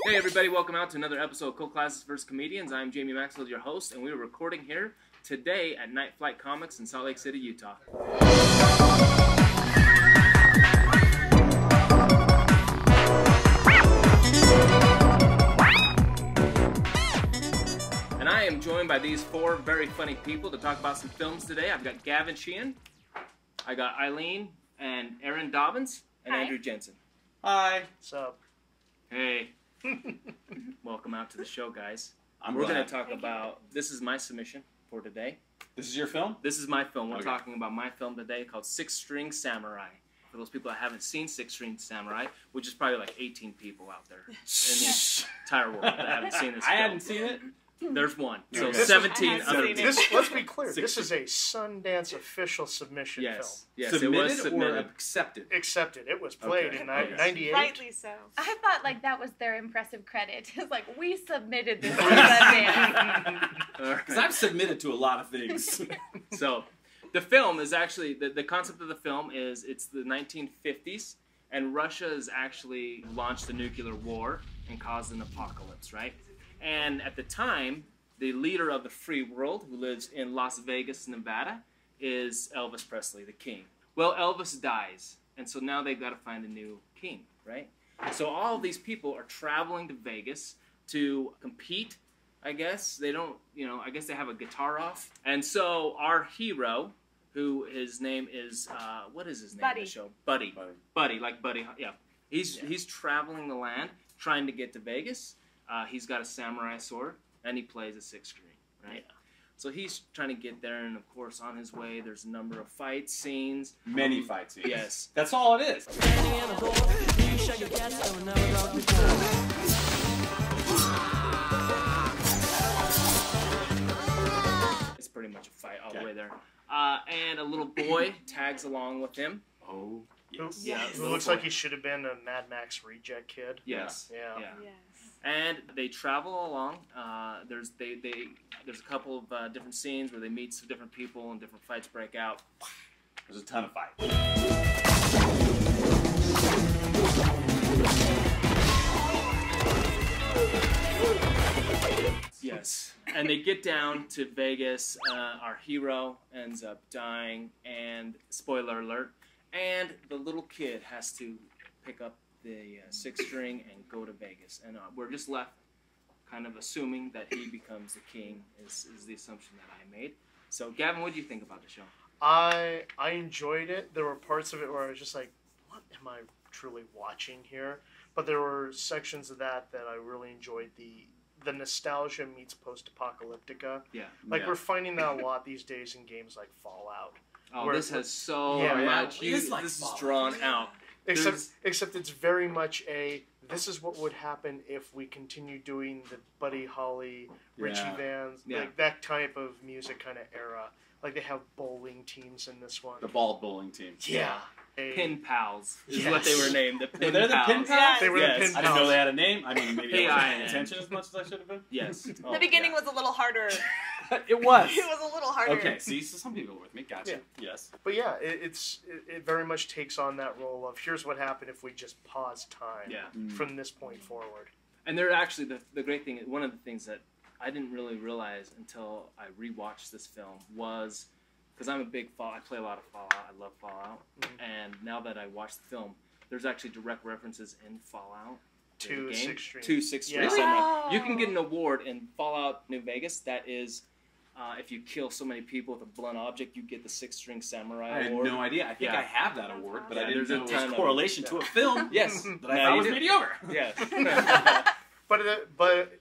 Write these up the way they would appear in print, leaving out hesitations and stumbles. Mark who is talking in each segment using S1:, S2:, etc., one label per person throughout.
S1: Hey everybody, welcome out to another episode of Cult Classics vs. Comedians. I'm Jamie Maxfield, your host, and we are recording here today at Night Flight Comics in Salt Lake City, Utah. And I am joined by these four very funny people to talk about some films today. I've got Gavin Sheehan, I got Eileen and Erin Dobbins, and
S2: Hi.
S1: Andrew Jensen.
S3: Hi. What's up?
S1: Hey. Welcome out to the show, guys.
S3: I'm
S1: We're going
S3: glad.
S1: to talk about, this is my submission for today.
S3: This is your film?
S1: This is my film. We're
S3: Okay.
S1: talking about my film today called Six String Samurai. For those people that haven't seen Six String Samurai, which is probably like 18 people out there in the entire world that haven't seen this film.
S3: I hadn't seen it.
S1: There's one. So
S3: Okay.
S1: 17
S2: I
S1: other
S2: haven't seen
S1: people.
S2: it.
S4: Let's be clear.
S3: Six-
S4: This is a Sundance official submission
S1: Yes. Yes,
S3: submitted
S1: it was submitted.
S3: or accepted?
S4: film. Accepted. It was played
S3: Okay.
S4: in
S3: Okay.
S4: 98.
S2: Rightly so.
S5: I thought like that was their impressive credit. It's like we submitted this to Sundance.
S1: All right.
S3: Because I've submitted to a lot of things.
S1: So, the film is actually, the concept of the film is it's the 1950s, and Russia has actually launched a nuclear war and caused an apocalypse, right? And at the time, the leader of the free world, who lives in Las Vegas, Nevada, is Elvis Presley, the king. Well, Elvis dies, and so now they've got to find a new king, right? So all of these people are traveling to Vegas to compete, I guess. They don't, I guess they have a guitar off. And so our hero, who his name is, what is his name in the
S5: Buddy.
S1: show? Buddy. Buddy, like Buddy, yeah. He's traveling the land, trying to get to Vegas. He's got a samurai sword, and he plays a six string, right?
S3: Yeah.
S1: So he's trying to get there, and of course, on his way, there's a number of fight scenes.
S3: Many fight scenes.
S1: Yes.
S3: That's all it is.
S1: It's pretty much a fight all the way there. And a little boy tags along with him.
S3: Oh,
S4: Who,
S3: yes.
S1: Yeah.
S4: who looks like he should have been a Mad Max reject kid.
S1: Yes.
S4: Yeah.
S2: Yes.
S1: And they travel along. There's a couple of different scenes where they meet some different people and different fights break out.
S3: There's a ton of fights.
S1: Yes. And they get down to Vegas. Our hero ends up dying, and spoiler alert. And the little kid has to pick up the six string and go to Vegas. And we're just left kind of assuming that he becomes the king is the assumption that I made. So, Gavin, what do you think about the show?
S4: I enjoyed it. There were parts of it where I was just like, what am I truly watching here? But there were sections of that I really enjoyed. The nostalgia meets post-apocalyptica.
S1: Yeah.
S4: Like
S3: Yeah.
S4: we're finding that a lot these days in games like Fallout.
S1: Oh,
S4: Where-
S1: this has so
S4: Yeah,
S1: much.
S3: it is like
S1: this is
S3: Fallout.
S1: drawn out.
S4: Except it's very much this is what would happen if we continue doing the Buddy Holly, Richie
S3: Yeah.
S4: Vans,
S1: Yeah.
S4: like that type of music kind of era. Like they have bowling teams in this one.
S3: The ball bowling team.
S4: Yeah.
S1: Pin Pals is
S4: Yes.
S1: what they were named. The Pin
S3: Were they the
S1: Pals.
S3: Pin Pals?
S4: They were
S1: Yes.
S4: the Pin
S3: I didn't know
S4: Pals.
S3: they had a name. I mean, maybe I wasn't paying
S1: P.I.N..
S3: attention as much as I should have been.
S1: Yes.
S2: The beginning was a little harder.
S3: It was.
S2: It was a little harder.
S3: Okay, see, so some people were with me. Gotcha. Yes.
S4: But yeah, it very much takes on that role of here's what happened if we just pause time
S1: Yeah.
S4: from this point forward.
S1: And they're actually, the great thing, one of the things that I didn't really realize until I rewatched this film was, because I'm a big I play a lot of Fallout, I love Fallout, and now that I watched the film, there's actually direct references in Fallout
S4: To
S1: the game,
S4: Six String.
S1: to Six String
S4: Yeah.
S1: Samurai. You can
S2: Wow.
S1: get an award in Fallout New Vegas that is, if you kill so many people with a blunt object, you get the Six String Samurai
S3: I had
S1: Award.
S3: no idea. I think
S1: Yeah.
S3: I have that award, but
S1: Yeah,
S3: I didn't
S1: there's a
S3: know
S1: ton
S3: its
S1: of
S3: correlation
S4: them.
S3: to a film
S1: Yes.
S3: that I
S1: Now
S3: thought
S1: you
S3: was
S1: do.
S3: mediocre.
S1: Yes.
S4: But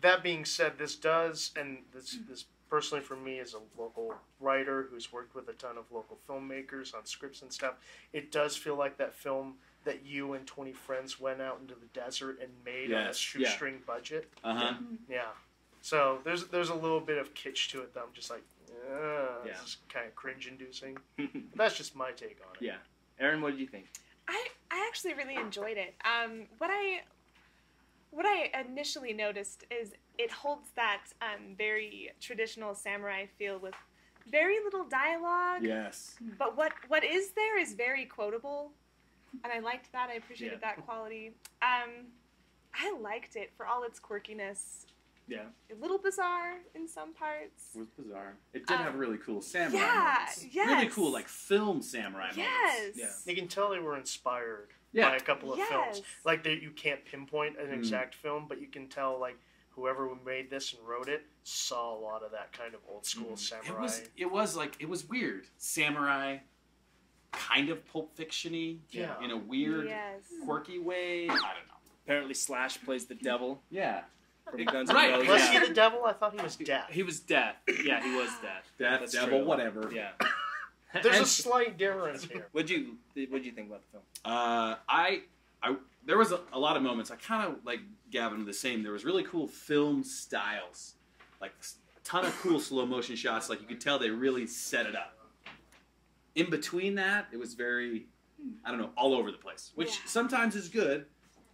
S4: that being said, this does, and this personally for me as a local writer who's worked with a ton of local filmmakers on scripts and stuff, it does feel like that film that you and 20 friends went out into the desert and made on a
S3: Yes.
S4: shoestring budget.
S3: Uh-huh.
S4: Yeah. So there's a little bit of kitsch to it that I'm just like, this
S1: Yeah.
S4: is kind of cringe-inducing. That's just my take on it.
S1: Yeah. Erin, what did you think?
S2: I actually really enjoyed it. What I initially noticed is it holds that very traditional samurai feel with very little dialogue.
S3: Yes.
S2: But what is there is very quotable, and I liked that. I appreciated
S1: Yeah.
S2: that quality. I liked it for all its quirkiness.
S1: Yeah.
S2: A little bizarre in some parts.
S3: It was bizarre. It did have really cool samurai
S2: yeah,
S3: moments.
S2: yes.
S3: Really cool, like, film samurai
S2: Yes.
S3: moments.
S1: Yeah.
S4: You can tell they were inspired
S3: Yeah.
S4: by a couple of
S2: Yes.
S4: films. Like you can't pinpoint an exact film, but you can tell like whoever made this and wrote it saw a lot of that kind of old school samurai.
S3: It was weird. Samurai, kind of Pulp Fiction-y,
S4: Yeah.
S3: in a weird,
S2: Yes.
S3: quirky way. I don't know.
S1: Apparently Slash plays the devil
S3: Yeah.
S1: from Guns N'
S3: Right.
S1: Roses.
S4: Was
S1: Yeah.
S4: he the devil? I thought he was death.
S1: He was Death. Yeah, he was Death.
S3: Death,
S1: That's
S3: devil,
S1: true.
S3: whatever.
S1: Yeah.
S4: There's a
S1: And-
S4: slight difference here.
S1: What'd you think about the film?
S3: There was a lot of moments. I kind of like Gavin the same. There was really cool film styles, like a ton of cool slow motion shots. Like you could tell they really set it up. In between that, it was very, I don't know, all over the place, which sometimes is good,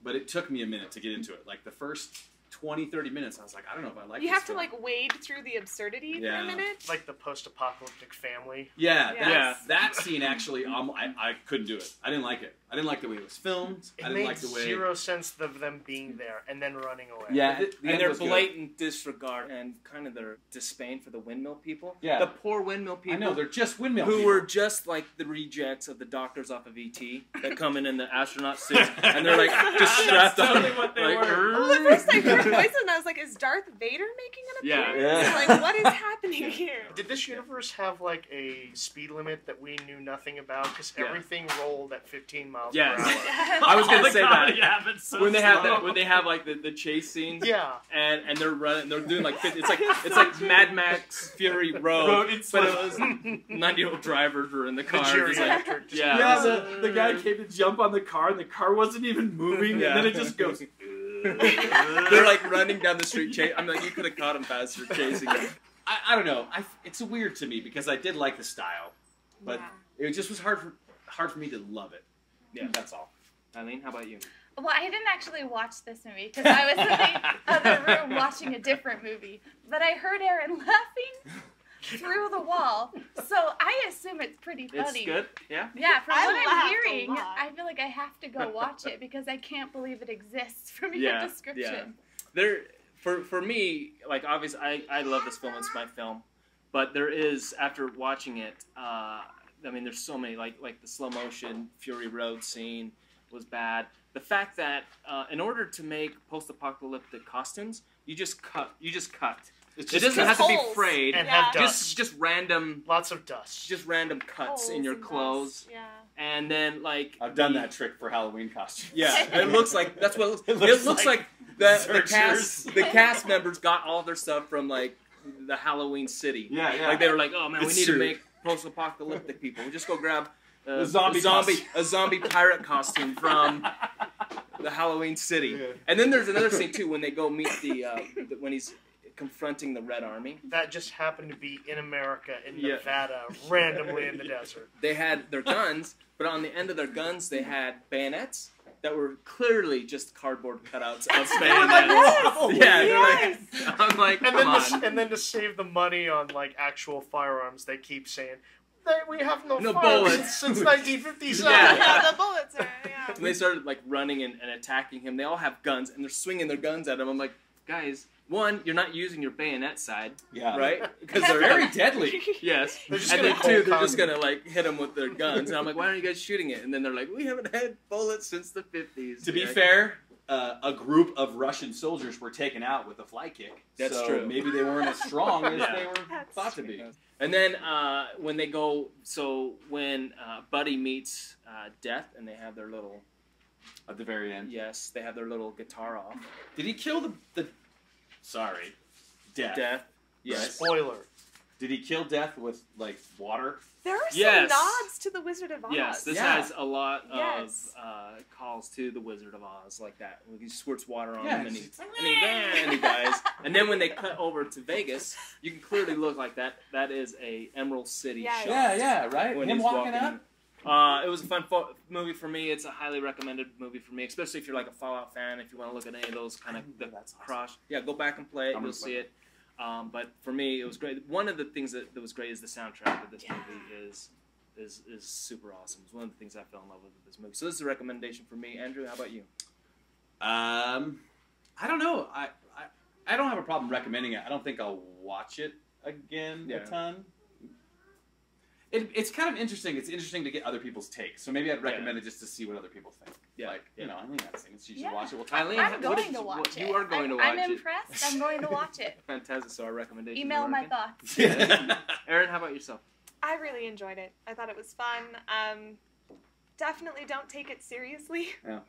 S3: but it took me a minute to get into it. Like the first 20, 30 minutes, I was like, I don't know if I like
S2: You
S3: this
S2: have to
S3: film.
S2: like wade through the absurdity for
S3: Yeah.
S2: a minute.
S4: Like the post-apocalyptic family.
S3: Yeah,
S2: Yes.
S3: that scene actually, I couldn't do it. I didn't like it. I didn't like the way it was filmed.
S4: It
S3: I didn't
S4: made
S3: like the way.
S4: zero sense of them being there and then running away.
S3: Yeah, the
S1: And
S3: end
S1: their
S3: was good.
S1: blatant disregard and kind of their disdain for the windmill people.
S3: Yeah.
S1: The poor windmill people.
S3: I know they're just windmill
S1: who
S3: people.
S1: were just like the rejects of the doctors off of ET that come in the astronaut suits and they're like just strapped on.
S3: totally what they
S1: like,
S3: were.
S2: Well, at first I heard voices and I was like, is Darth Vader making an
S1: Yeah.
S2: appearance?
S3: Yeah.
S2: Like, what is happening here?
S4: Did this universe have like a speed limit that we knew nothing about? Because
S1: Yeah.
S4: everything rolled at 15 miles
S1: Yes.
S4: per hour.
S1: I was gonna
S3: The
S1: say
S3: comedy
S1: that
S3: happens so
S1: when they have
S3: slow.
S1: that when they have like the chase scenes.
S4: Yeah.
S1: And they're running, they're doing like it's like Mad Max Fury Road, but it was 90-year-old drivers were in the
S4: The
S1: car. just like,
S4: geriatric. just-
S1: yeah.
S3: Yeah, the guy came to jump on the car, and the car wasn't even moving,
S1: Yeah.
S3: and then it just goes.
S1: They're like running down the street. I'm like, you could have caught him faster chasing him.
S3: I don't know. It's weird to me because I did like the style, but
S2: Yeah.
S3: it just was hard for me to love it.
S1: Yeah.
S3: That's all.
S1: Eileen, how about you?
S5: Well, I didn't actually watch this movie because I was in the other room watching a different movie. But I heard Erin laughing through the wall, so I assume it's pretty funny.
S1: It's good. Yeah.
S5: Yeah, from
S2: I
S5: what I'm
S2: laughed a
S5: hearing,
S2: lot.
S5: I feel like I have to go watch it because I can't believe it exists from your
S1: Yeah,
S5: description.
S1: There, for me, like obviously, I love this film. It's my film, but there is after watching it. I mean, there's so many like the slow motion Fury Road scene was bad. The fact that in order to make post-apocalyptic costumes, you just cut.
S3: It's
S1: It doesn't have to be
S2: holes.
S1: frayed.
S4: And
S2: Yeah.
S4: have dust.
S1: Just random,
S4: Lots of dust.
S1: just random cuts in
S2: Holes
S1: your
S2: and
S1: clothes,
S2: dust, Yeah.
S1: and then like
S3: I've done that trick for Halloween costumes.
S1: Yeah, it looks like that's what it looks like. The cast members got all their stuff from like the Halloween city.
S3: Yeah, yeah.
S1: Like they were like, oh man, we
S3: It's
S1: need
S3: true.
S1: to make post-apocalyptic people. We just go grab
S3: A zombie
S1: a zombie pirate costume from the Halloween city.
S3: Yeah.
S1: And then there's another scene too when they go meet when he's confronting the Red Army.
S4: That just happened to be in America, in
S1: Yeah.
S4: Nevada, randomly in the desert.
S1: They had their guns, but on the end of their guns they had bayonets that were clearly just cardboard cutouts of bayonets. Yeah, they're like, I'm like,
S4: And
S1: come
S4: then,
S1: on.
S4: and then to save the money on like actual firearms, they keep saying, "We have no
S1: No
S4: firearms
S1: bullets."
S4: since 1957.
S1: Yeah.
S2: The bullets are, yeah.
S1: When they started like running and attacking him, they all have guns and they're swinging their guns at him. I'm like, guys, one, you're not using your bayonet side,
S3: Yeah.
S1: right? Because
S3: They're very deadly.
S1: Yes.
S4: They're just
S1: And
S4: gonna
S1: then two,
S4: cold
S1: they're just
S4: con
S1: gonna like hit him with their guns. And I'm like, why aren't you guys shooting it? And then they're like, we haven't had bullets since the 50s.
S3: To be
S1: Yeah.
S3: fair, a group of Russian soldiers were taken out with a fly kick.
S1: That's
S3: so
S1: true.
S3: Maybe they weren't as strong as
S1: Yeah.
S3: they were
S2: That's
S3: thought to be.
S1: And then when they go, when Buddy meets Death and they have their little,
S3: At the very end.
S1: yes, they have their little guitar off.
S3: Did he kill the Sorry. Death.
S1: Yes.
S4: Spoiler.
S3: Did he kill Death with, like, water?
S2: There are some
S1: Yes.
S2: nods to the Wizard of Oz.
S1: Yes, this
S3: Yeah.
S1: has a lot
S2: Yes.
S1: of calls to the Wizard of Oz like that. He squirts water on
S3: Yeah,
S1: him and
S3: it's
S1: he dies. And then when they cut over to Vegas, you can clearly look like that. That is a Emerald City
S2: Yeah,
S1: shot.
S3: Yeah, right?
S1: When
S3: Him
S1: he's
S3: walking up?
S1: It was a fun movie for me. It's a highly recommended movie for me, especially if you're like a Fallout fan. If you want to look at any of those kind of
S3: That's awesome.
S1: cross, yeah, go back and play it.
S3: I'm
S1: You'll
S3: gonna
S1: see it. But for me, it was great. One of the things that was great is the soundtrack of this movie is super awesome. It's one of the things I fell in love with this movie. So this is a recommendation for me. Andrew, how about you?
S3: I don't know. I don't have a problem recommending it. I don't think I'll watch it again a ton. It's kind of interesting. It's interesting to get other people's takes. So maybe I'd recommend it just to see what other people think.
S1: Yeah.
S3: Like, you know, Eileen, I'd say you should watch it. Well,
S1: Eileen,
S5: I'm going to watch it.
S1: You are going to watch it.
S5: I'm impressed. I'm going to watch it.
S1: Fantastic. So our recommendation.
S5: Email my thoughts.
S1: Erin, how about yourself?
S2: I really enjoyed it. I thought it was fun. Definitely don't take it seriously.
S3: Yeah.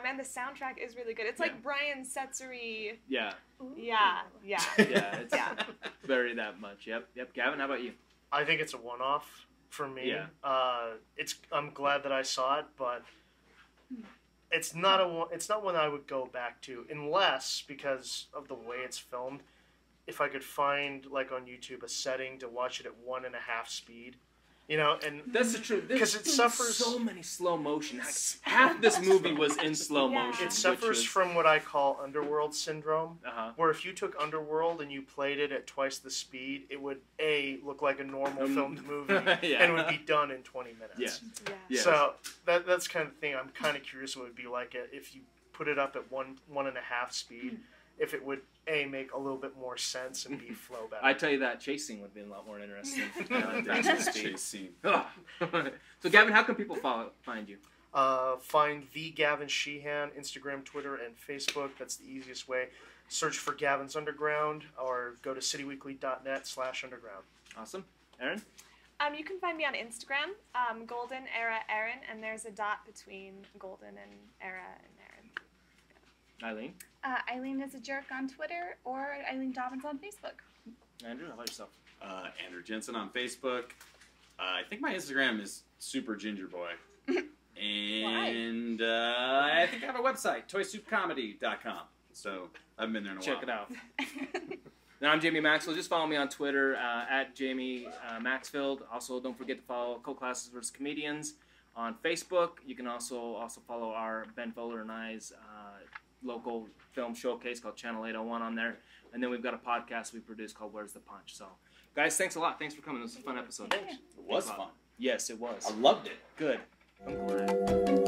S2: And the soundtrack is really good. It's like Brian Setzery.
S1: Yeah.
S2: Yeah.
S1: It's very that much. Yep. Gavin, how about you?
S4: I think it's a one-off for me.
S1: Yeah.
S4: I'm glad that I saw it, but it's not one I would go back to unless, because of the way it's filmed, if I could find like on YouTube a setting to watch it at 1.5 speed. You know, and
S1: that's the truth.
S4: Because it suffers
S1: so many slow motion. Half this movie was in slow motion.
S4: It suffers from what I call underworld syndrome,
S1: where
S4: if you took Underworld and you played it at twice the speed, it would look like a normal filmed movie and it would be done in 20 minutes.
S1: Yeah.
S4: So that's kind of thing. I'm kind of curious what it would be like if you put it up at 1.5 speed. If it would make a little bit more sense and be flow better.
S1: I tell you that chase scene would be a lot more interesting.
S3: Chase scene.
S1: So Gavin, how can people find you?
S4: Find the Gavin Sheehan, Instagram, Twitter, and Facebook. That's the easiest way. Search for Gavin's Underground or go to cityweekly.net/underground.
S1: Awesome. Erin?
S2: You can find me on Instagram, Golden Era Erin, and there's a dot between Golden and Era and Erin.
S1: Eileen?
S5: Eileen is a jerk on Twitter or Eileen Dobbins on Facebook.
S1: Andrew, how about yourself?
S3: Andrew Jensen on Facebook. I think my Instagram is Super Ginger Boy. And I think I have a website, toysoupcomedy.com. So I've been there in a while.
S1: Check it out. Now I'm Jamie Maxfield. Just follow me on Twitter at Jamie Maxfield. Also, don't forget to follow Co-Classes vs. Comedians on Facebook. You can also follow our Ben Fowler and I's local film showcase called Channel 801 on there. And then we've got a podcast we produce called Where's the Punch? So, guys, thanks a lot. Thanks for coming. This was a fun episode.
S3: It was fun.
S1: Yes, it was.
S3: I loved it.
S1: Good. I'm glad.